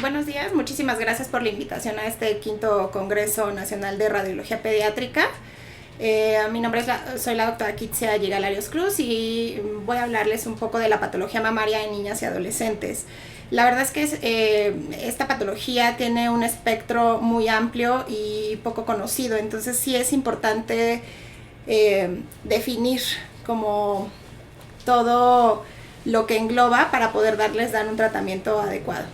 Buenos días, muchísimas gracias por la invitación a este quinto Congreso Nacional de Radiología Pediátrica. Mi nombre soy la doctora Kitsia Gigalarios Cruz y voy a hablarles un poco de la patología mamaria en niñas y adolescentes. La verdad es que esta patología tiene un espectro muy amplio y poco conocido, entonces sí es importante definir como todo lo que engloba para poder dar un tratamiento adecuado.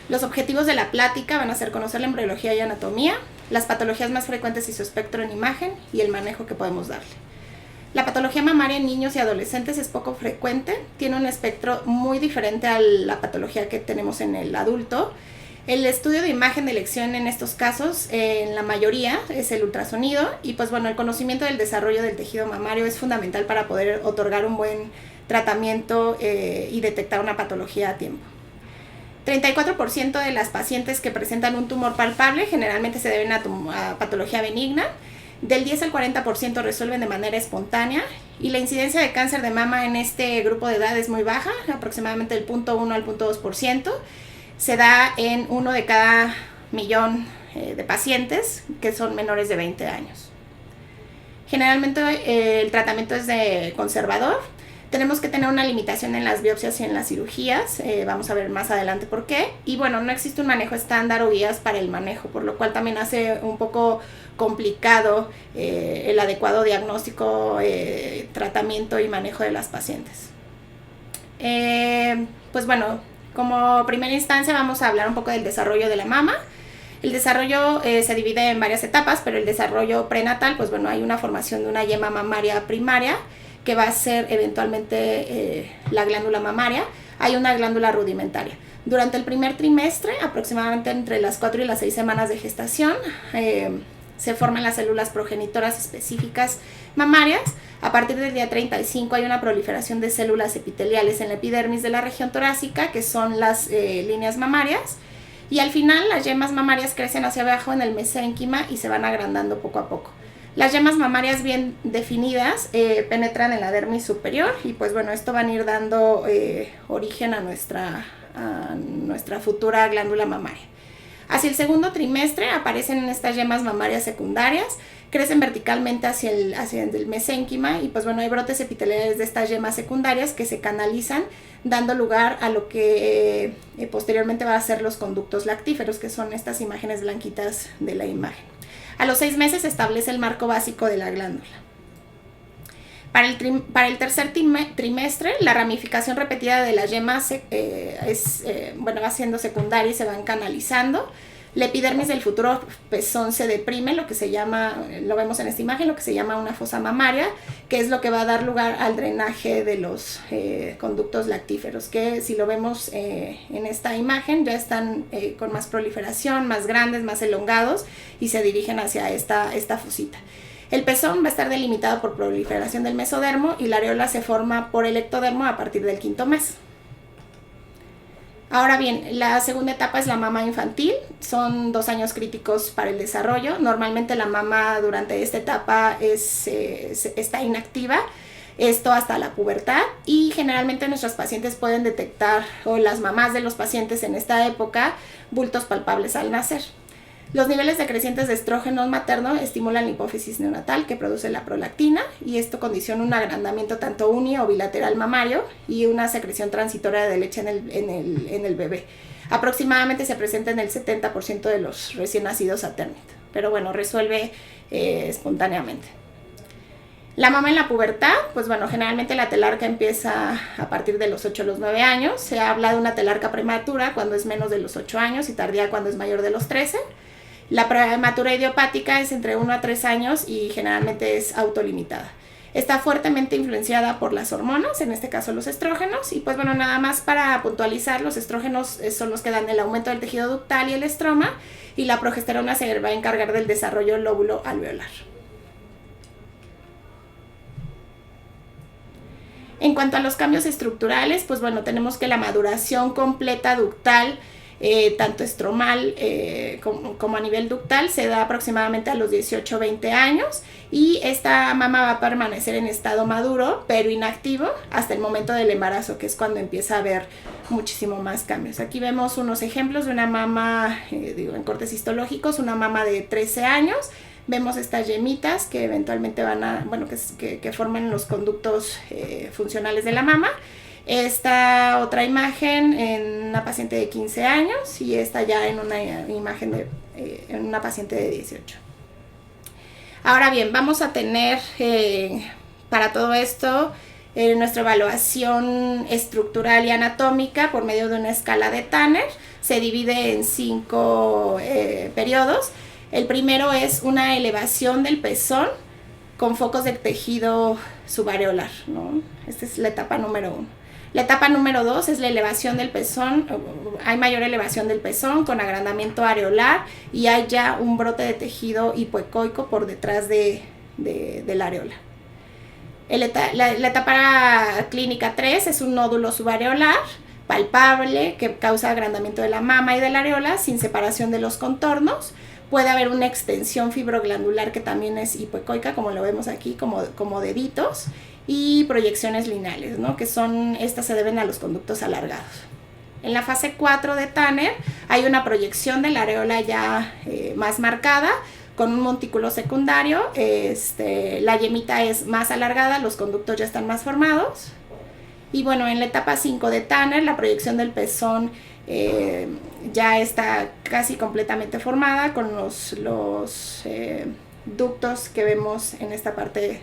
Los objetivos de la plática van a ser conocer la embriología y anatomía, las patologías más frecuentes y su espectro en imagen y el manejo que podemos darle. La patología mamaria en niños y adolescentes es poco frecuente, tiene un espectro muy diferente a la patología que tenemos en el adulto. El estudio de imagen de elección en estos casos, en la mayoría, es el ultrasonido y pues bueno, el conocimiento del desarrollo del tejido mamario es fundamental para poder otorgar un buen tratamiento y detectar una patología a tiempo. 34% de las pacientes que presentan un tumor palpable generalmente se deben a patología benigna. Del 10 al 40% resuelven de manera espontánea y la incidencia de cáncer de mama en este grupo de edad es muy baja, aproximadamente del 0.1 al 0.2%. Se da en 1 de cada millón de pacientes que son menores de 20 años. Generalmente el tratamiento es de conservador. Tenemos que tener una limitación en las biopsias y en las cirugías, vamos a ver más adelante por qué. Y bueno, no existe un manejo estándar o guías para el manejo, por lo cual también hace un poco complicado el adecuado diagnóstico, tratamiento y manejo de las pacientes. Pues bueno, como primera instancia vamos a hablar un poco del desarrollo de la mama. El desarrollo se divide en varias etapas, pero el desarrollo prenatal, pues bueno, hay una formación de una yema mamaria primaria, que va a ser eventualmente la glándula mamaria. Hay una glándula rudimentaria. Durante el primer trimestre, aproximadamente entre las 4 y las 6 semanas de gestación, se forman las células progenitoras específicas mamarias. A partir del día 35 hay una proliferación de células epiteliales en la epidermis de la región torácica, que son las líneas mamarias. Y al final las yemas mamarias crecen hacia abajo en el mesénquima y se van agrandando poco a poco. Las yemas mamarias bien definidas penetran en la dermis superior y pues bueno, esto van a ir dando origen a nuestra futura glándula mamaria. Hacia el segundo trimestre aparecen estas yemas mamarias secundarias, crecen verticalmente hacia el mesénquima y pues bueno, hay brotes epiteliales de estas yemas secundarias que se canalizan, dando lugar a lo que posteriormente va a ser los conductos lactíferos, que son estas imágenes blanquitas de la imagen. A los 6 meses se establece el marco básico de la glándula. Para el tercer trimestre, la ramificación repetida de las yemas va siendo secundaria y se van canalizando. La epidermis del futuro pezón se deprime, lo vemos en esta imagen, lo que se llama una fosa mamaria, que es lo que va a dar lugar al drenaje de los conductos lactíferos, que si lo vemos en esta imagen ya están con más proliferación, más grandes, más elongados y se dirigen hacia esta fosita. El pezón va a estar delimitado por proliferación del mesodermo y la areola se forma por el ectodermo a partir del 5º mes. Ahora bien, la segunda etapa es la mama infantil, son 2 años críticos para el desarrollo. Normalmente la mama durante esta etapa está inactiva, esto hasta la pubertad, y generalmente nuestros pacientes pueden detectar, o las mamás de los pacientes en esta época, bultos palpables al nacer. Los niveles decrecientes de estrógeno materno estimulan la hipófisis neonatal que produce la prolactina y esto condiciona un agrandamiento tanto uni o bilateral mamario y una secreción transitoria de leche en el bebé. Aproximadamente se presenta en el 70% de los recién nacidos a término, pero bueno, resuelve espontáneamente. La mama en la pubertad, pues bueno, generalmente la telarca empieza a partir de los 8 a los 9 años. Se habla de una telarca prematura cuando es menos de los 8 años y tardía cuando es mayor de los 13. La prematura idiopática es entre 1 a 3 años y generalmente es autolimitada. Está fuertemente influenciada por las hormonas, en este caso los estrógenos, y pues bueno, nada más para puntualizar, los estrógenos son los que dan el aumento del tejido ductal y el estroma, y la progesterona se va a encargar del desarrollo lóbulo alveolar. En cuanto a los cambios estructurales, pues bueno, tenemos que la maduración completa ductal tanto estromal como a nivel ductal, se da aproximadamente a los 18-20 años y esta mama va a permanecer en estado maduro pero inactivo hasta el momento del embarazo, que es cuando empieza a haber muchísimo más cambios. Aquí vemos unos ejemplos de una mama, en cortes histológicos, una mama de 13 años. Vemos estas yemitas que eventualmente van a, que forman los conductos funcionales de la mama. Esta otra imagen en una paciente de 15 años y esta ya en una imagen en una paciente de 18. Ahora bien, vamos a tener para todo esto nuestra evaluación estructural y anatómica por medio de una escala de Tanner. Se divide en 5 periodos. El primero es una elevación del pezón con focos de tejido subareolar, ¿no? Esta es la etapa número 1. La etapa número 2 es la elevación del pezón. Hay mayor elevación del pezón con agrandamiento areolar y hay ya un brote de tejido hipoecoico por detrás de la areola. La etapa clínica 3 es un nódulo subareolar palpable que causa agrandamiento de la mama y de la areola sin separación de los contornos. Puede haber una extensión fibroglandular que también es hipoecoica, como lo vemos aquí, como deditos, y proyecciones lineales, ¿no? Estas se deben a los conductos alargados. En la fase 4 de Tanner hay una proyección de la areola ya más marcada, con un montículo secundario. La yemita es más alargada, los conductos ya están más formados. Y bueno, en la etapa 5 de Tanner, la proyección del pezón ya está casi completamente formada con los ductos que vemos en esta parte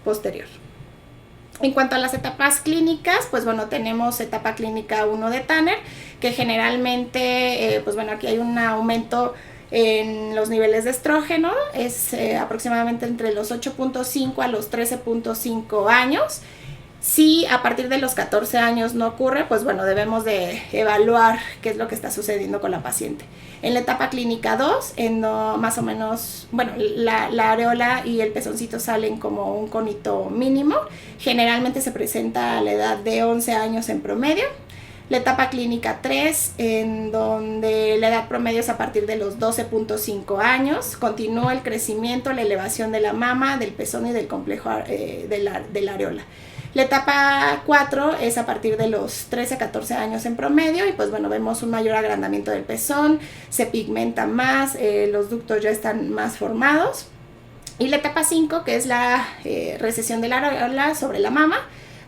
posterior. En cuanto a las etapas clínicas, pues bueno, tenemos etapa clínica 1 de Tanner, que generalmente, aquí hay un aumento en los niveles de estrógeno, es aproximadamente entre los 8.5 a los 13.5 años. Si a partir de los 14 años no ocurre, pues bueno, debemos de evaluar qué es lo que está sucediendo con la paciente. En la etapa clínica 2, más o menos, la areola y el pezoncito salen como un conito mínimo. Generalmente se presenta a la edad de 11 años en promedio. La etapa clínica 3, en donde la edad promedio es a partir de los 12.5 años. Continúa el crecimiento, la elevación de la mama, del pezón y del complejo de la areola. La etapa 4 es a partir de los 13 a 14 años en promedio y pues bueno, vemos un mayor agrandamiento del pezón, se pigmenta más, los ductos ya están más formados. Y la etapa 5, que es la recesión de la areola sobre la mama,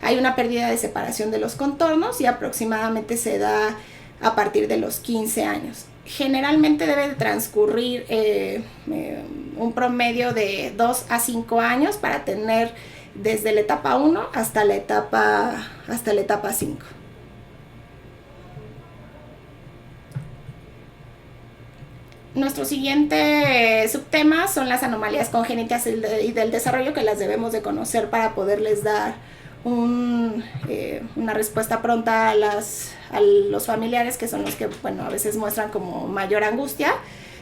hay una pérdida de separación de los contornos y aproximadamente se da a partir de los 15 años. Generalmente debe de transcurrir un promedio de 2 a 5 años para tener desde la etapa 1 hasta la etapa 5. Nuestro siguiente subtema son las anomalías congénitas y del desarrollo, que las debemos de conocer para poderles dar una respuesta pronta a los familiares, que son los que a veces muestran como mayor angustia.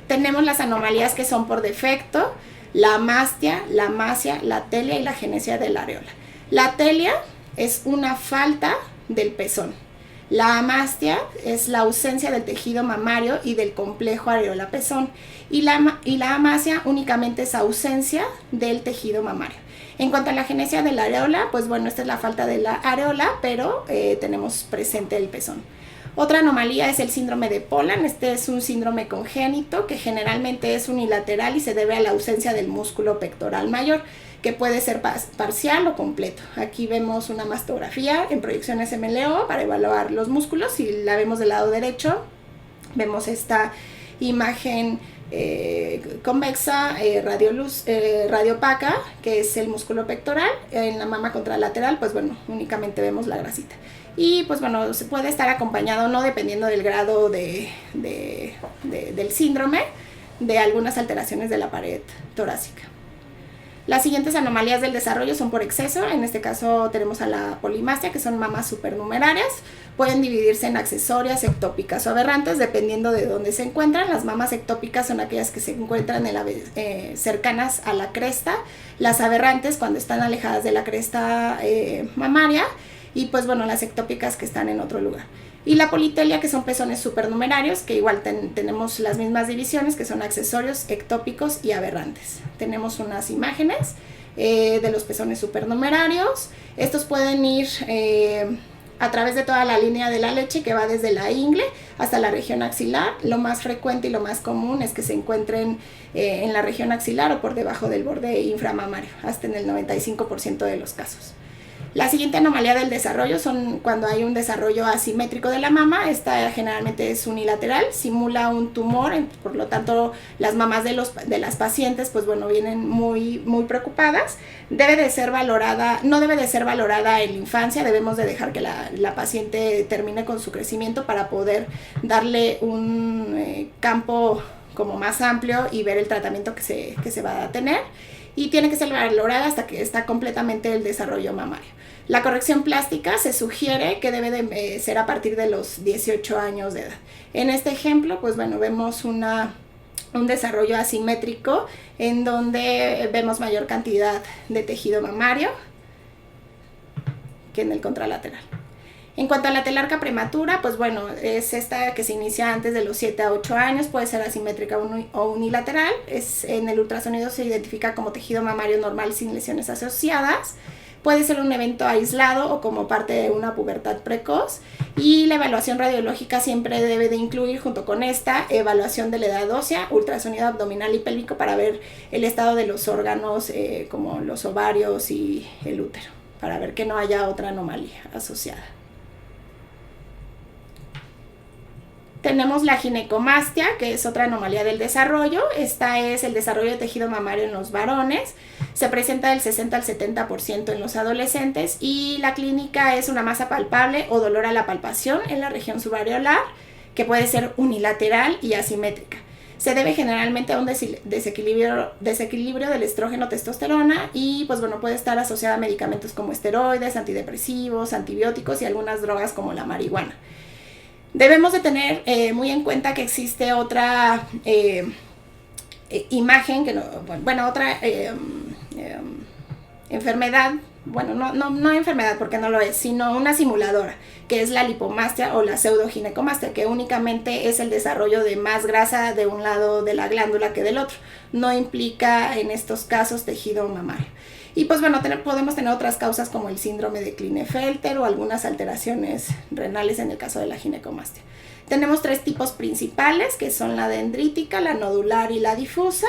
Tenemos las anomalías que son por defecto: la amastia, la amasia, la atelia y la genesia de la areola. La atelia es una falta del pezón. La amastia es la ausencia del tejido mamario y del complejo areola-pezón. Y la amasia únicamente es ausencia del tejido mamario. En cuanto a la genesia de la areola, pues bueno, esta es la falta de la areola, pero tenemos presente el pezón. Otra anomalía es el síndrome de Poland. Este es un síndrome congénito que generalmente es unilateral y se debe a la ausencia del músculo pectoral mayor, que puede ser parcial o completo. Aquí vemos una mastografía en proyecciones MLO para evaluar los músculos. Si la vemos del lado derecho, vemos esta imagen convexa, radiopaca, que es el músculo pectoral. En la mama contralateral, pues bueno, únicamente vemos la grasita. Y pues bueno, se puede estar acompañado, no dependiendo del grado del síndrome, de algunas alteraciones de la pared torácica. Las siguientes anomalías del desarrollo son por exceso. En este caso tenemos a la polimastia, que son mamas supernumerarias. Pueden dividirse en accesorias, ectópicas o aberrantes, dependiendo de dónde se encuentran. Las mamas ectópicas son aquellas que se encuentran cercanas a la cresta. Las aberrantes cuando están alejadas de la cresta mamaria. Y pues bueno, las ectópicas que están en otro lugar. Y la politelia, que son pezones supernumerarios, que igual tenemos las mismas divisiones, que son accesorios, ectópicos y aberrantes. Tenemos unas imágenes de los pezones supernumerarios. Estos pueden ir a través de toda la línea de la leche, que va desde la ingle hasta la región axilar. Lo más frecuente y lo más común es que se encuentren en la región axilar o por debajo del borde inframamario, hasta en el 95% de los casos. La siguiente anomalía del desarrollo son cuando hay un desarrollo asimétrico de la mama. Esta generalmente es unilateral, simula un tumor, por lo tanto las mamás de las pacientes pues bueno, vienen muy preocupadas. No debe de ser valorada en la infancia, debemos de dejar que la paciente termine con su crecimiento para poder darle un campo como más amplio y ver el tratamiento que se va a tener. Y tiene que ser valorada hasta que está completamente el desarrollo mamario. La corrección plástica se sugiere que debe de ser a partir de los 18 años de edad. En este ejemplo, pues bueno, vemos un desarrollo asimétrico en donde vemos mayor cantidad de tejido mamario que en el contralateral. En cuanto a la telarca prematura, pues bueno, es esta que se inicia antes de los 7 a 8 años, puede ser asimétrica o unilateral. En el ultrasonido se identifica como tejido mamario normal sin lesiones asociadas. Puede ser un evento aislado o como parte de una pubertad precoz. Y la evaluación radiológica siempre debe de incluir, junto con esta, evaluación de la edad ósea, ultrasonido abdominal y pélvico para ver el estado de los órganos como los ovarios y el útero, para ver que no haya otra anomalía asociada. Tenemos la ginecomastia, que es otra anomalía del desarrollo. Esta es el desarrollo de tejido mamario en los varones. Se presenta del 60 al 70% en los adolescentes y la clínica es una masa palpable o dolor a la palpación en la región subareolar, que puede ser unilateral y asimétrica. Se debe generalmente a un desequilibrio del estrógeno-testosterona y pues bueno, puede estar asociada a medicamentos como esteroides, antidepresivos, antibióticos y algunas drogas como la marihuana. Debemos de tener muy en cuenta que existe otra imagen, enfermedad, bueno, no enfermedad porque no lo es, sino una simuladora, que es la lipomastia o la pseudoginecomastia, que únicamente es el desarrollo de más grasa de un lado de la glándula que del otro. No implica en estos casos tejido mamario. Y pues bueno, podemos tener otras causas como el síndrome de Klinefelter o algunas alteraciones renales en el caso de la ginecomastia. Tenemos 3 tipos principales, que son la dendrítica, la nodular y la difusa.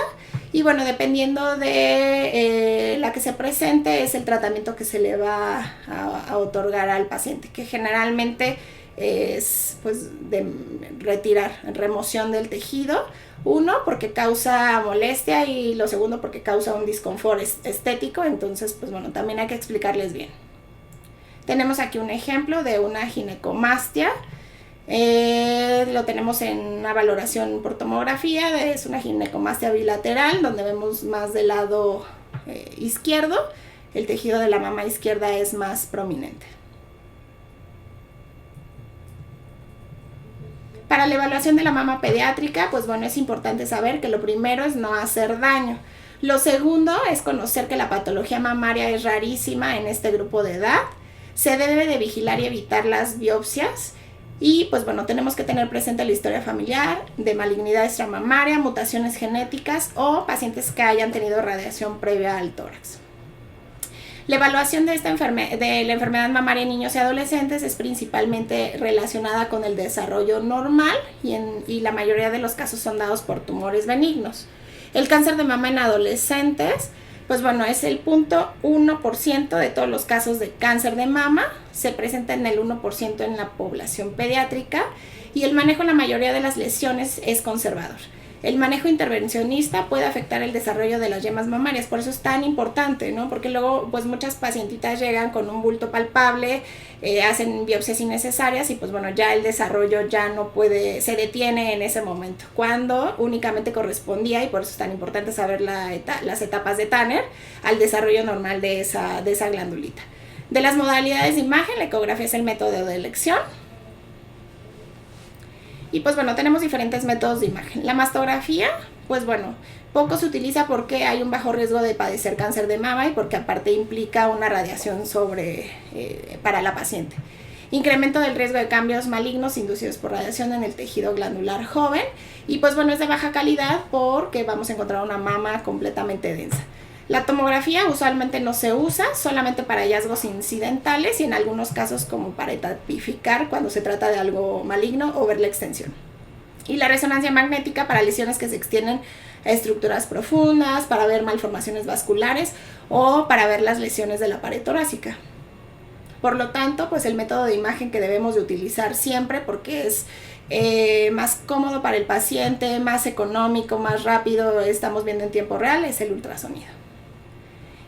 Y bueno, dependiendo de la que se presente, es el tratamiento que se le va a otorgar al paciente, que generalmente es pues de remoción del tejido. Uno, porque causa molestia, y lo segundo, porque causa un disconfort estético. Entonces, pues bueno, también hay que explicarles bien. Tenemos aquí un ejemplo de una ginecomastia. Lo tenemos en una valoración por tomografía. Es una ginecomastia bilateral, donde vemos más del lado izquierdo. El tejido de la mama izquierda es más prominente. Para la evaluación de la mama pediátrica, pues bueno, es importante saber que lo primero es no hacer daño. Lo segundo es conocer que la patología mamaria es rarísima en este grupo de edad. Se debe de vigilar y evitar las biopsias. Y pues bueno, tenemos que tener presente la historia familiar de malignidad extramamaria, mutaciones genéticas o pacientes que hayan tenido radiación previa al tórax. La evaluación de la enfermedad mamaria en niños y adolescentes es principalmente relacionada con el desarrollo normal y la mayoría de los casos son dados por tumores benignos. El cáncer de mama en adolescentes, pues bueno, es el 0.1% de todos los casos de cáncer de mama, se presenta en el 1% en la población pediátrica y el manejo en la mayoría de las lesiones es conservador. El manejo intervencionista puede afectar el desarrollo de las yemas mamarias, por eso es tan importante, ¿no? Porque luego, pues muchas pacientitas llegan con un bulto palpable, hacen biopsias innecesarias y pues bueno, ya el desarrollo ya no puede, se detiene en ese momento, cuando únicamente correspondía, y por eso es tan importante saber las etapas de Tanner, al desarrollo normal de esa glandulita. De las modalidades de imagen, la ecografía es el método de elección. Y pues bueno, tenemos diferentes métodos de imagen. La mastografía, pues bueno, poco se utiliza porque hay un bajo riesgo de padecer cáncer de mama y porque aparte implica una radiación para la paciente. incremento del riesgo de cambios malignos inducidos por radiación en el tejido glandular joven, y pues bueno, es de baja calidad porque vamos a encontrar una mama completamente densa. La tomografía usualmente no se usa, solamente para hallazgos incidentales y en algunos casos como para tipificar cuando se trata de algo maligno o ver la extensión. Y la resonancia magnética para lesiones que se extienden a estructuras profundas, para ver malformaciones vasculares o para ver las lesiones de la pared torácica. Por lo tanto, pues el método de imagen que debemos de utilizar siempre, porque es más cómodo para el paciente, más económico, más rápido, estamos viendo en tiempo real, es el ultrasonido.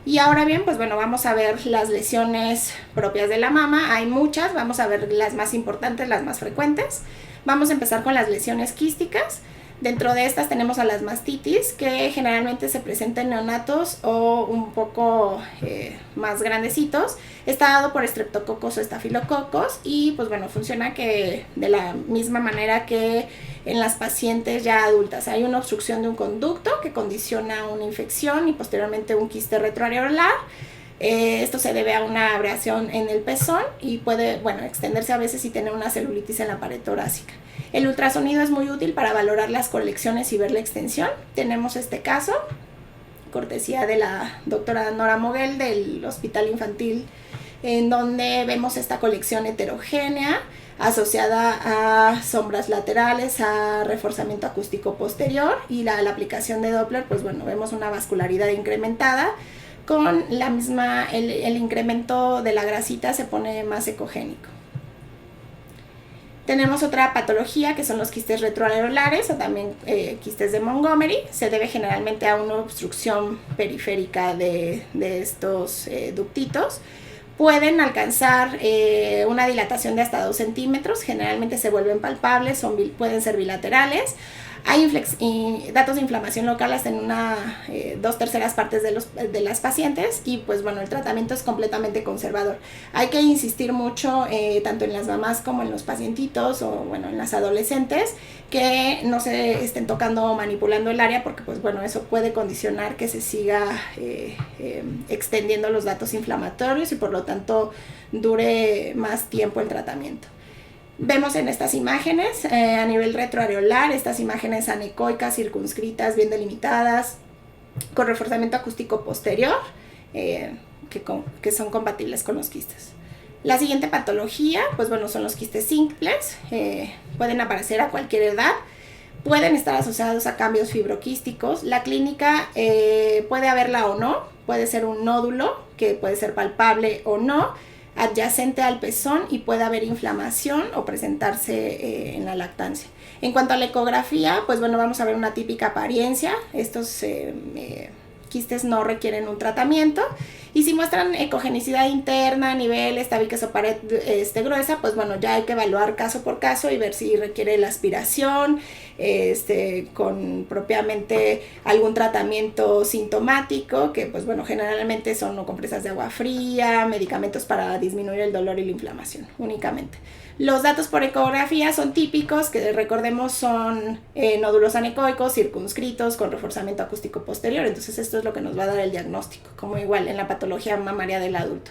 Y ahora bien, pues bueno, vamos a ver las lesiones propias de la mama. Hay muchas, vamos a ver las más importantes, las más frecuentes. Vamos a empezar con las lesiones quísticas. Dentro de estas tenemos a las mastitis, que generalmente se presentan en neonatos o un poco más grandecitos. Está dado por estreptococos o estafilococos y pues bueno, funciona que de la misma manera que en las pacientes ya adultas. Hay una obstrucción de un conducto que condiciona una infección y posteriormente un quiste retroareolar. Esto se debe a una abrasión en el pezón y puede, bueno, extenderse a veces y tener una celulitis en la pared torácica. El ultrasonido es muy útil para valorar las colecciones y ver la extensión. Tenemos este caso, cortesía de la doctora Nora Moguel del Hospital Infantil, en donde vemos esta colección heterogénea asociada a sombras laterales, a reforzamiento acústico posterior y la aplicación de Doppler, pues bueno, vemos una vascularidad incrementada. Con la misma, el incremento de la grasita se pone más ecogénico. Tenemos otra patología que son los quistes retroareolares o también quistes de Montgomery. Se debe generalmente a una obstrucción periférica de estos ductitos. Pueden alcanzar una dilatación de hasta 2 centímetros, generalmente se vuelven palpables, pueden ser bilaterales. Hay datos de inflamación local hasta en 2/3 partes de las pacientes y pues bueno, el tratamiento es completamente conservador. Hay que insistir mucho tanto en las mamás como en los pacientitos o bueno, en las adolescentes que no se estén tocando o manipulando el área porque pues bueno, eso puede condicionar que se siga extendiendo los datos inflamatorios y por lo tanto dure más tiempo el tratamiento. Vemos en estas imágenes a nivel retroareolar, estas imágenes anecoicas, circunscritas, bien delimitadas, con reforzamiento acústico posterior, que son compatibles con los quistes. La siguiente patología, pues bueno, son los quistes simples, pueden aparecer a cualquier edad, pueden estar asociados a cambios fibroquísticos. La clínica puede haberla o no, puede ser un nódulo que puede ser palpable o no, adyacente al pezón y puede haber inflamación o presentarse en la lactancia. En cuanto a la ecografía, pues bueno, vamos a ver una típica apariencia. Estos quistes no requieren un tratamiento y si muestran ecogenicidad interna, niveles, tabiques o pared gruesa, pues bueno, ya hay que evaluar caso por caso y ver si requiere la aspiración, con propiamente algún tratamiento sintomático, que pues bueno, generalmente son o compresas de agua fría, medicamentos para disminuir el dolor y la inflamación únicamente. Los datos por ecografía son típicos, que recordemos son nódulos anecoicos, circunscritos, con reforzamiento acústico posterior, entonces esto es lo que nos va a dar el diagnóstico, como igual en la patología mamaria del adulto.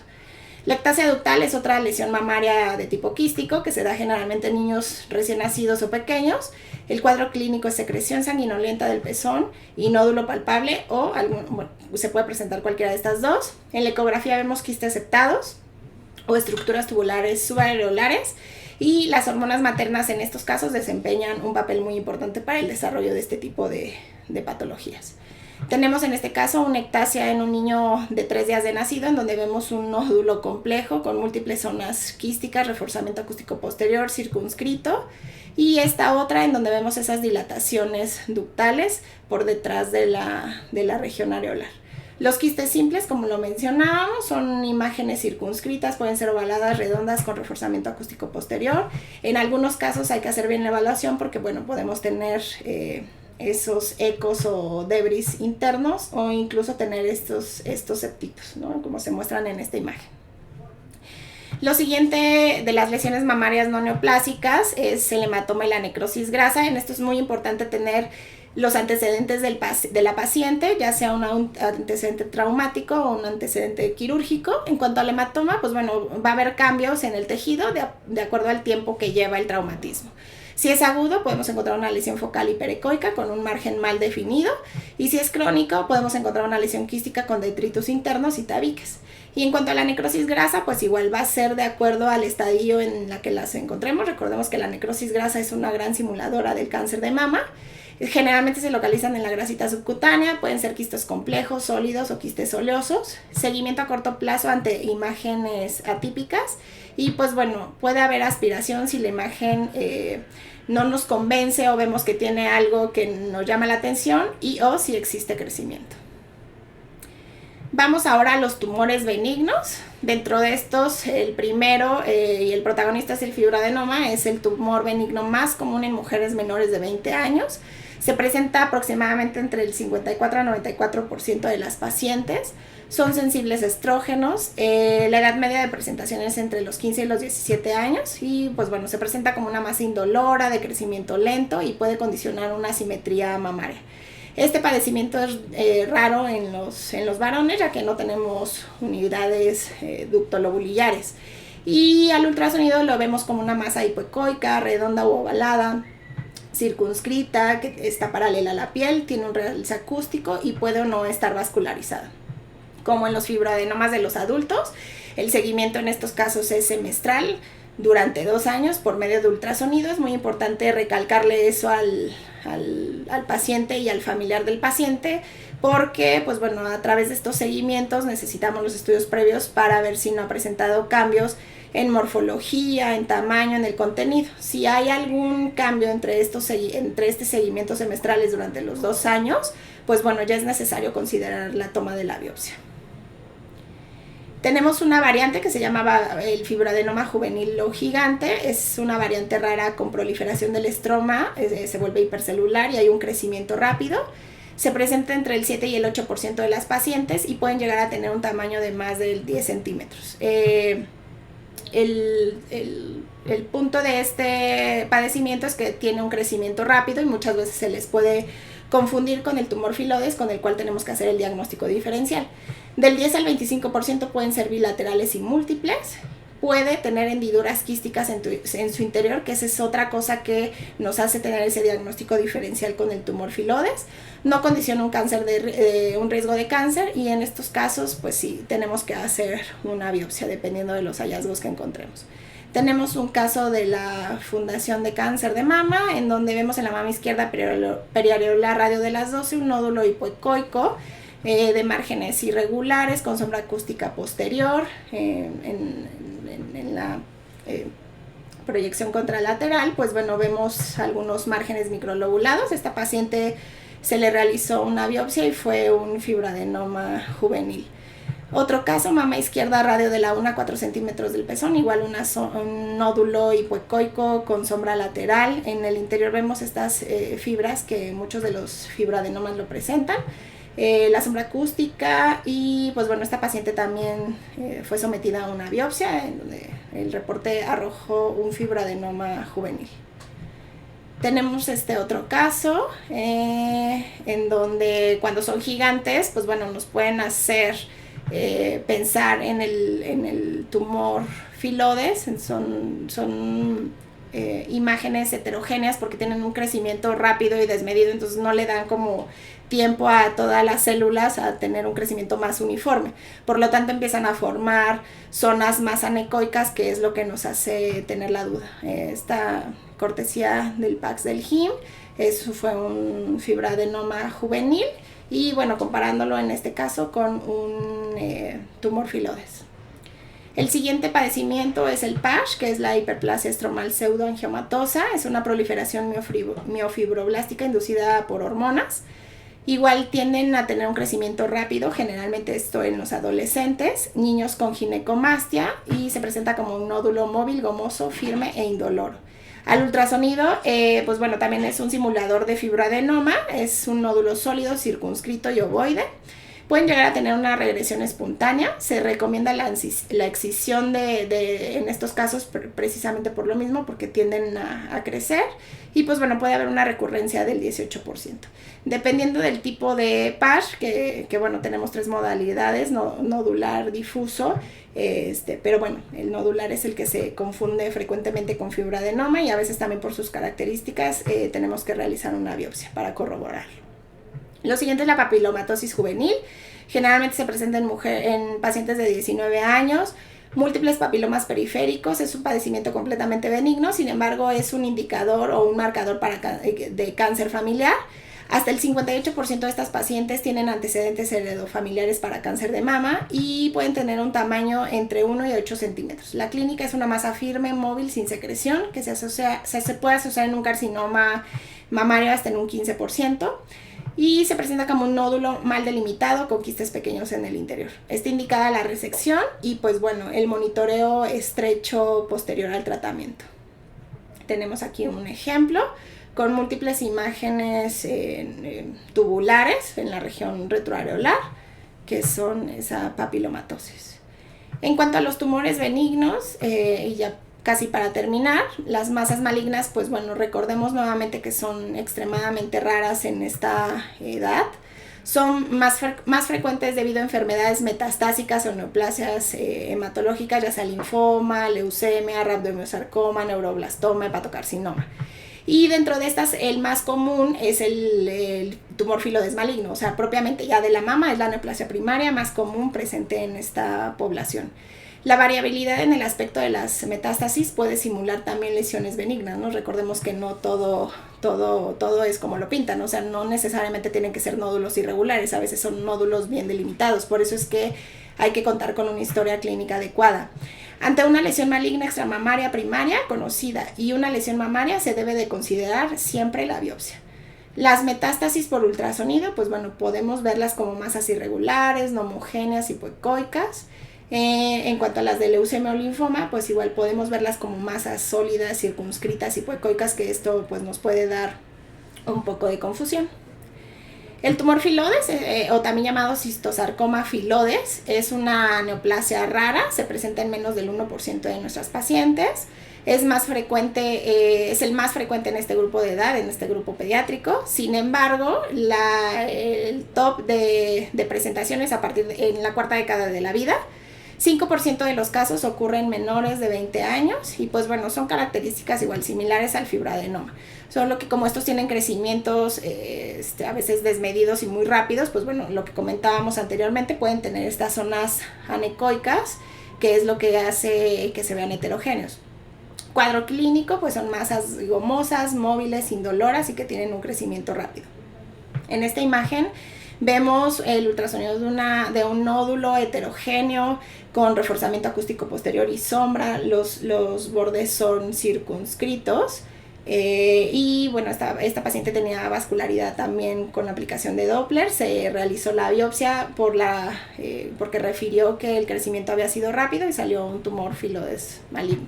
La ectasia ductal es otra lesión mamaria de tipo quístico que se da generalmente en niños recién nacidos o pequeños. El cuadro clínico es secreción sanguinolenta del pezón y nódulo palpable o se puede presentar cualquiera de estas dos. En la ecografía vemos quistes septados o estructuras tubulares subareolares y las hormonas maternas en estos casos desempeñan un papel muy importante para el desarrollo de este tipo de patologías. Tenemos en este caso una ectasia en un niño de 3 días de nacido, en donde vemos un nódulo complejo con múltiples zonas quísticas, reforzamiento acústico posterior, circunscrito, y esta otra en donde vemos esas dilataciones ductales por detrás de la región areolar. Los quistes simples, como lo mencionábamos, son imágenes circunscritas, pueden ser ovaladas, redondas, con reforzamiento acústico posterior. En algunos casos hay que hacer bien la evaluación porque, bueno, podemos tener esos ecos o debris internos o incluso tener estos septitos, ¿no? Como se muestran en esta imagen. Lo siguiente de las lesiones mamarias no neoplásicas es el hematoma y la necrosis grasa. En esto es muy importante tener los antecedentes de la paciente, ya sea un antecedente traumático o un antecedente quirúrgico. En cuanto al hematoma, pues bueno, va a haber cambios en el tejido de acuerdo al tiempo que lleva el traumatismo. Si es agudo, podemos encontrar una lesión focal hiperecoica con un margen mal definido, y si es crónico, podemos encontrar una lesión quística con detritus internos y tabiques. Y en cuanto a la necrosis grasa, pues igual va a ser de acuerdo al estadio en la que las encontremos. Recordemos que la necrosis grasa es una gran simuladora del cáncer de mama. Generalmente se localizan en la grasita subcutánea, pueden ser quistes complejos, sólidos o quistes oleosos. Seguimiento a corto plazo ante imágenes atípicas, y pues bueno, puede haber aspiración si la imagen no nos convence o vemos que tiene algo que nos llama la atención, y o si existe crecimiento. Vamos ahora a los tumores benignos. Dentro de estos, el primero y el protagonista es el fibroadenoma. Es el tumor benigno más común en mujeres menores de 20 años. Se presenta aproximadamente entre el 54 a 94% de las pacientes. Son sensibles a estrógenos. La edad media de presentación es entre los 15 y los 17 años. Y pues bueno, se presenta como una masa indolora, de crecimiento lento, y puede condicionar una asimetría mamaria. Este padecimiento es raro en los varones, ya que no tenemos unidades ductolobulillares. Y al ultrasonido lo vemos como una masa hipoecoica, redonda u ovalada, circunscrita, que está paralela a la piel, tiene un realce acústico y puede o no estar vascularizada. Como en los fibroadenomas de los adultos, el seguimiento en estos casos es semestral durante 2 años por medio de ultrasonido. Es muy importante recalcarle eso al paciente y al familiar del paciente, porque pues bueno, a través de estos seguimientos necesitamos los estudios previos para ver si no ha presentado cambios en morfología, en tamaño, en el contenido. Si hay algún cambio entre estos seguimientos semestrales durante los 2 años, pues bueno, ya es necesario considerar la toma de la biopsia. Tenemos una variante que se llamaba el fibroadenoma juvenil o gigante. Es una variante rara con proliferación del estroma, se vuelve hipercelular y hay un crecimiento rápido. Se presenta entre el 7 y el 8% de las pacientes y pueden llegar a tener un tamaño de más de 10 centímetros. El punto de este padecimiento es que tiene un crecimiento rápido y muchas veces se les puede confundir con el tumor filodes, con el cual tenemos que hacer el diagnóstico diferencial. Del 10 al 25% pueden ser bilaterales y múltiples. Puede tener hendiduras quísticas en su interior, que esa es otra cosa que nos hace tener ese diagnóstico diferencial con el tumor filodes. No condiciona un cáncer un riesgo de cáncer, y en estos casos pues sí tenemos que hacer una biopsia dependiendo de los hallazgos que encontremos. Tenemos un caso de la Fundación de Cáncer de Mama, en donde vemos en la mama izquierda periareolar radio de las 12 un nódulo hipoecoico de márgenes irregulares con sombra acústica posterior en la proyección contralateral. Pues bueno, vemos algunos márgenes microlobulados. Esta paciente se le realizó una biopsia y fue un fibroadenoma juvenil. Otro caso, mama izquierda, radio de la 1 a 4 centímetros del pezón, igual un nódulo hipoecoico con sombra lateral. En el interior vemos estas fibras que muchos de los fibroadenomas lo presentan. La sombra acústica, y pues bueno, esta paciente también fue sometida a una biopsia en donde el reporte arrojó un fibroadenoma juvenil. Tenemos este otro caso en donde cuando son gigantes, pues bueno, nos pueden hacer pensar en el tumor filodes. Son imágenes heterogéneas porque tienen un crecimiento rápido y desmedido, entonces no le dan como tiempo a todas las células a tener un crecimiento más uniforme. Por lo tanto, empiezan a formar zonas más anecoicas, que es lo que nos hace tener la duda. Esta cortesía del PAX del GIM, eso fue un fibroadenoma juvenil, y bueno, comparándolo en este caso con un tumor filodes. El siguiente padecimiento es el PASH, que es la hiperplasia estromal pseudoangiomatosa. Es una proliferación miofibroblástica inducida por hormonas. Igual tienden a tener un crecimiento rápido, generalmente esto en los adolescentes, niños con ginecomastia, y se presenta como un nódulo móvil, gomoso, firme e indoloro. Al ultrasonido, pues bueno, también es un simulador de fibroadenoma, es un nódulo sólido, circunscrito y ovoide. Pueden llegar a tener una regresión espontánea. Se recomienda la excisión en estos casos precisamente por lo mismo, porque tienden a crecer. Y pues bueno, puede haber una recurrencia del 18%. Dependiendo del tipo de PASH, que bueno, tenemos 3 modalidades, nodular, difuso, pero bueno, el nodular es el que se confunde frecuentemente con fibroadenoma y a veces también por sus características tenemos que realizar una biopsia para corroborarlo. Lo siguiente es la papilomatosis juvenil. Generalmente se presenta en pacientes de 19 años. Múltiples papilomas periféricos, es un padecimiento completamente benigno, sin embargo es un indicador o un marcador de cáncer familiar. Hasta el 58% de estas pacientes tienen antecedentes heredofamiliares para cáncer de mama y pueden tener un tamaño entre 1 y 8 centímetros. La clínica es una masa firme, móvil, sin secreción, que se puede asociar en un carcinoma mamario hasta en un 15%. Y se presenta como un nódulo mal delimitado con quistes pequeños en el interior. Está indicada la resección y pues bueno, el monitoreo estrecho posterior al tratamiento. Tenemos aquí un ejemplo con múltiples imágenes tubulares en la región retroareolar, que son esa papilomatosis. En cuanto a los tumores benignos, y ya casi para terminar, las masas malignas, pues bueno, recordemos nuevamente que son extremadamente raras en esta edad. Son más frecuentes debido a enfermedades metastásicas o neoplasias hematológicas, ya sea linfoma, leucemia, rhabdomyosarcoma, neuroblastoma, hepatocarcinoma. Y dentro de estas, el más común es el tumor filodes maligno, o sea, propiamente ya de la mama, es la neoplasia primaria más común presente en esta población. La variabilidad en el aspecto de las metástasis puede simular también lesiones benignas, ¿no? Recordemos que no todo es como lo pintan, o sea, no necesariamente tienen que ser nódulos irregulares, a veces son nódulos bien delimitados, por eso es que hay que contar con una historia clínica adecuada. Ante una lesión maligna extramamaria primaria conocida y una lesión mamaria se debe de considerar siempre la biopsia. Las metástasis por ultrasonido, pues bueno, podemos verlas como masas irregulares, no homogéneas, hipoecoicas. En cuanto a las de leucemia o linfoma, pues igual podemos verlas como masas sólidas, circunscritas, hipoecoicas, que esto pues nos puede dar un poco de confusión. El tumor filodes, o también llamado cistosarcoma filodes, es una neoplasia rara, se presenta en menos del 1% de nuestras pacientes. Es el más frecuente en este grupo de edad, en este grupo pediátrico. Sin embargo, el top de presentaciones en la cuarta década de la vida. 5% de los casos ocurren menores de 20 años y pues bueno, son características igual similares al fibroadenoma. Solo que como estos tienen crecimientos a veces desmedidos y muy rápidos, pues bueno, lo que comentábamos anteriormente, pueden tener estas zonas anecoicas, que es lo que hace que se vean heterogéneos. Cuadro clínico, pues son masas gomosas, móviles, indoloras y que tienen un crecimiento rápido. En esta imagen vemos el ultrasonido de un nódulo heterogéneo con reforzamiento acústico posterior y sombra. Los bordes son circunscritos. Y bueno, esta paciente tenía vascularidad también con la aplicación de Doppler. Se realizó la biopsia porque refirió que el crecimiento había sido rápido y salió un tumor filodes maligno.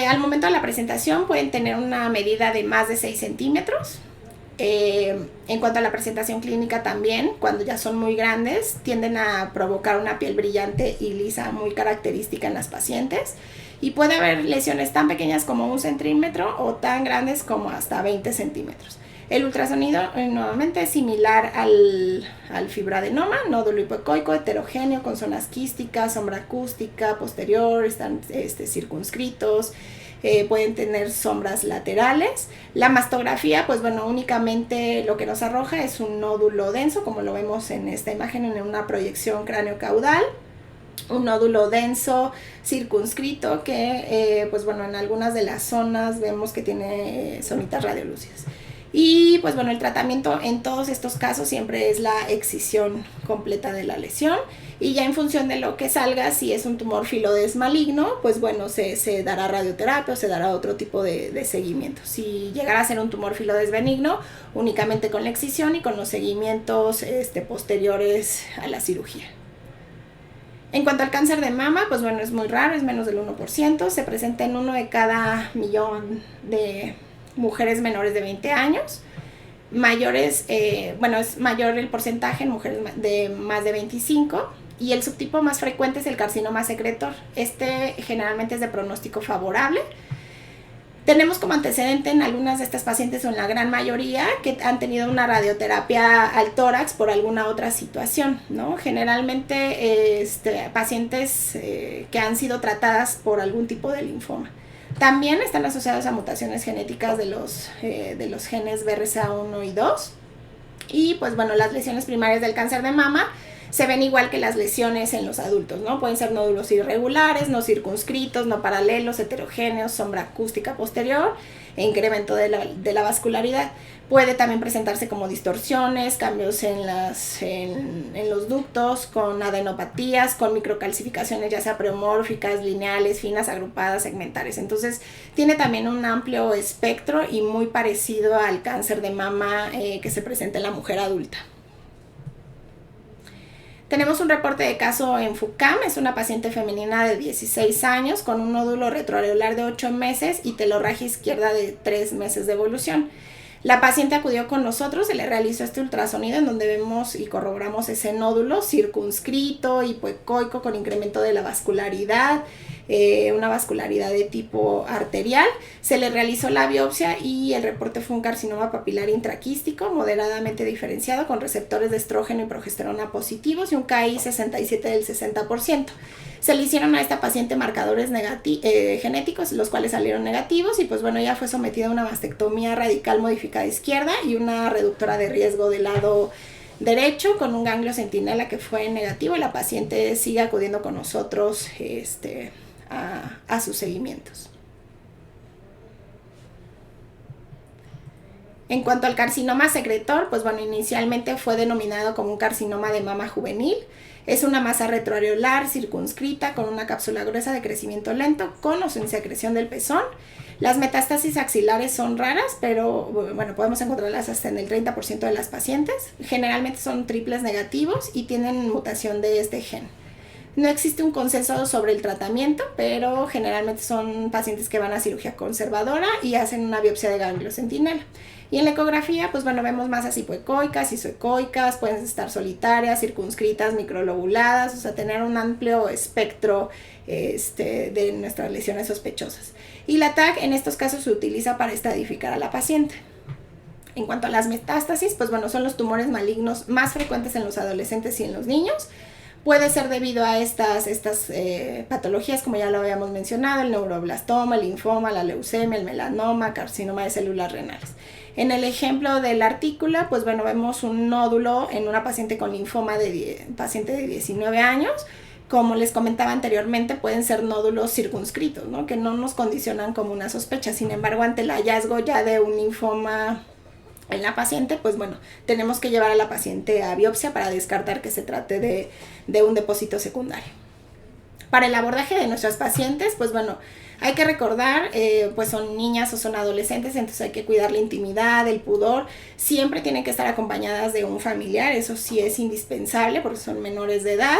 Al momento de la presentación pueden tener una medida de más de 6 centímetros. En cuanto a la presentación clínica también, cuando ya son muy grandes, tienden a provocar una piel brillante y lisa muy característica en las pacientes. Y puede haber lesiones tan pequeñas como 1 centímetro o tan grandes como hasta 20 centímetros. El ultrasonido nuevamente es similar al fibroadenoma, nódulo hipoecoico, heterogéneo con zonas quísticas, sombra acústica posterior, están circunscritos. Pueden tener sombras laterales. La mastografía, pues bueno, únicamente lo que nos arroja es un nódulo denso, como lo vemos en esta imagen en una proyección cráneo-caudal. Un nódulo denso circunscrito que, pues bueno, en algunas de las zonas vemos que tiene zonitas radiolúcidas. Y pues bueno, el tratamiento en todos estos casos siempre es la excisión completa de la lesión y ya en función de lo que salga, si es un tumor filodes maligno, pues bueno, se dará radioterapia o se dará otro tipo de seguimiento. Si llegara a ser un tumor filodes benigno, únicamente con la excisión y con los seguimientos posteriores a la cirugía. En cuanto al cáncer de mama, pues bueno, es muy raro, es menos del 1%, se presenta en 1 de cada millón de mujeres menores de 20 años. mayores, es mayor el porcentaje en mujeres de más de 25, y el subtipo más frecuente es el carcinoma secretor. Este generalmente es de pronóstico favorable. Tenemos como antecedente en algunas de estas pacientes, o en la gran mayoría, que han tenido una radioterapia al tórax por alguna otra situación, ¿no? Generalmente pacientes que han sido tratadas por algún tipo de linfoma. También están asociados a mutaciones genéticas de los genes BRCA1 y 2. Y pues bueno, las lesiones primarias del cáncer de mama se ven igual que las lesiones en los adultos, ¿no? Pueden ser nódulos irregulares, no circunscritos, no paralelos, heterogéneos, sombra acústica posterior e incremento de la vascularidad. Puede también presentarse como distorsiones, cambios en los ductos, con adenopatías, con microcalcificaciones ya sea preomórficas, lineales, finas, agrupadas, segmentales. Entonces tiene también un amplio espectro y muy parecido al cáncer de mama que se presenta en la mujer adulta. Tenemos un reporte de caso en FUCAM. Es una paciente femenina de 16 años con un nódulo retroareolar de 8 meses y telorragia izquierda de 3 meses de evolución. La paciente acudió con nosotros, se le realizó este ultrasonido en donde vemos y corroboramos ese nódulo circunscrito, hipoecoico, con incremento de la vascularidad, una vascularidad de tipo arterial. Se le realizó la biopsia y el reporte fue un carcinoma papilar intraquístico moderadamente diferenciado con receptores de estrógeno y progesterona positivos y un KI 67 del 60%. Se le hicieron a esta paciente marcadores genéticos, los cuales salieron negativos, y pues bueno, ella fue sometida a una mastectomía radical modificada izquierda y una reductora de riesgo del lado derecho con un ganglio centinela que fue negativo. La paciente sigue acudiendo con nosotros a sus seguimientos. En cuanto al carcinoma secretor, pues bueno, inicialmente fue denominado como un carcinoma de mama juvenil. Es una masa retroareolar circunscrita con una cápsula gruesa de crecimiento lento con o sin secreción del pezón. Las metástasis axilares son raras, pero bueno, podemos encontrarlas hasta en el 30% de las pacientes. Generalmente son triples negativos y tienen mutación de este gen. No existe un consenso sobre el tratamiento, pero generalmente son pacientes que van a cirugía conservadora y hacen una biopsia de ganglio centinela. Y en la ecografía, pues bueno, vemos masas hipoecoicas, isoecoicas, pueden estar solitarias, circunscritas, microlobuladas, o sea, tener un amplio espectro de nuestras lesiones sospechosas. Y la TAC en estos casos se utiliza para estratificar a la paciente. En cuanto a las metástasis, pues bueno, son los tumores malignos más frecuentes en los adolescentes y en los niños. Puede ser debido a estas patologías, como ya lo habíamos mencionado, el neuroblastoma, el linfoma, la leucemia, el melanoma, carcinoma de células renales. En el ejemplo del artículo, pues bueno, vemos un nódulo en una paciente con linfoma paciente de 19 años. Como les comentaba anteriormente, pueden ser nódulos circunscritos, ¿no? Que no nos condicionan como una sospecha. Sin embargo, ante el hallazgo ya de un linfoma en la paciente, pues bueno, tenemos que llevar a la paciente a biopsia para descartar que se trate de un depósito secundario. Para el abordaje de nuestras pacientes, pues bueno, hay que recordar, pues son niñas o son adolescentes, entonces hay que cuidar la intimidad, el pudor. Siempre tienen que estar acompañadas de un familiar, eso sí es indispensable porque son menores de edad.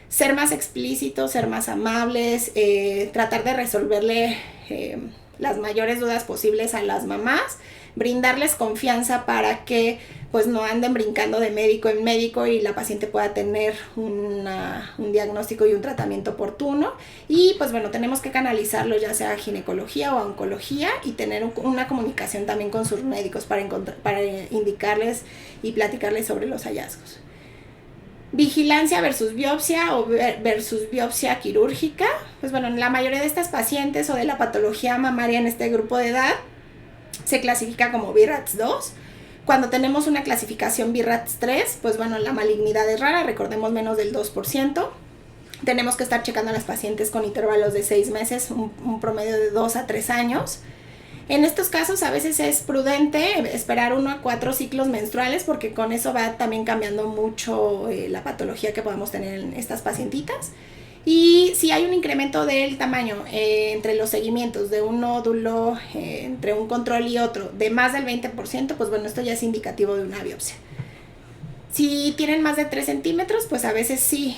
Ser más explícitos, ser más amables, tratar de resolverle las mayores dudas posibles a las mamás, brindarles confianza para que pues no anden brincando de médico en médico y la paciente pueda tener un diagnóstico y un tratamiento oportuno. Y pues bueno, tenemos que canalizarlo ya sea a ginecología o a oncología y tener una comunicación también con sus médicos para indicarles y platicarles sobre los hallazgos. Vigilancia versus biopsia o versus biopsia quirúrgica. Pues bueno, en la mayoría de estas pacientes o de la patología mamaria en este grupo de edad se clasifica como BRAF 2. Cuando tenemos una clasificación BRAF 3, pues bueno, la malignidad es rara, recordemos menos del 2%. Tenemos que estar checando a las pacientes con intervalos de 6 meses, un promedio de 2 a 3 años. En estos casos a veces es prudente esperar 1 a 4 ciclos menstruales porque con eso va también cambiando mucho la patología que podemos tener en estas pacientitas. Y si hay un incremento del tamaño entre los seguimientos de un nódulo, entre un control y otro, de más del 20%, pues bueno, esto ya es indicativo de una biopsia. Si tienen más de 3 centímetros, pues a veces sí,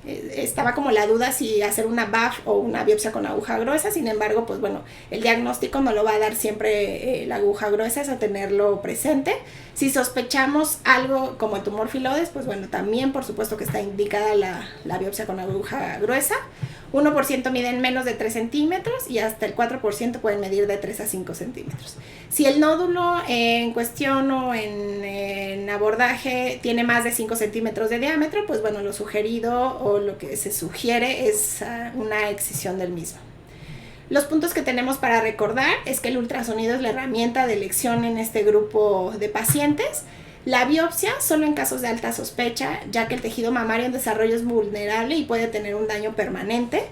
estaba como la duda si hacer una BAF o una biopsia con aguja gruesa. Sin embargo, pues bueno, el diagnóstico no lo va a dar siempre la aguja gruesa, es a tenerlo presente. Si sospechamos algo como el tumor filodes, pues bueno, también por supuesto que está indicada la biopsia con aguja gruesa. 1% miden menos de 3 centímetros y hasta el 4% pueden medir de 3 a 5 centímetros. Si el nódulo en cuestión o en abordaje tiene más de 5 centímetros de diámetro, pues bueno, lo sugerido o lo que se sugiere es una excisión del mismo. Los puntos que tenemos para recordar es que el ultrasonido es la herramienta de elección en este grupo de pacientes. La biopsia solo en casos de alta sospecha, ya que el tejido mamario en desarrollo es vulnerable y puede tener un daño permanente.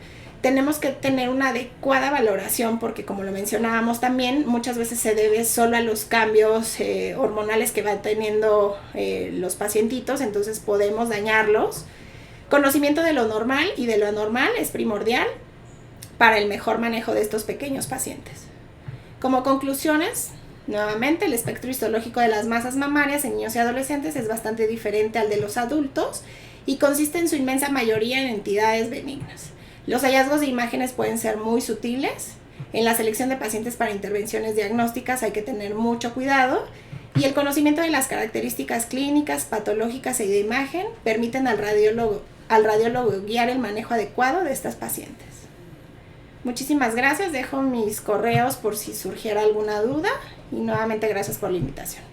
Tenemos que tener una adecuada valoración porque, como lo mencionábamos también, muchas veces se debe solo a los cambios hormonales que van teniendo los pacientitos, entonces podemos dañarlos. Conocimiento de lo normal y de lo anormal es primordial para el mejor manejo de estos pequeños pacientes. Como conclusiones, nuevamente, el espectro histológico de las masas mamarias en niños y adolescentes es bastante diferente al de los adultos y consiste en su inmensa mayoría en entidades benignas. Los hallazgos de imágenes pueden ser muy sutiles. En la selección de pacientes para intervenciones diagnósticas hay que tener mucho cuidado y el conocimiento de las características clínicas, patológicas y de imagen permiten al radiólogo guiar el manejo adecuado de estas pacientes. Muchísimas gracias, dejo mis correos por si surgiera alguna duda y nuevamente gracias por la invitación.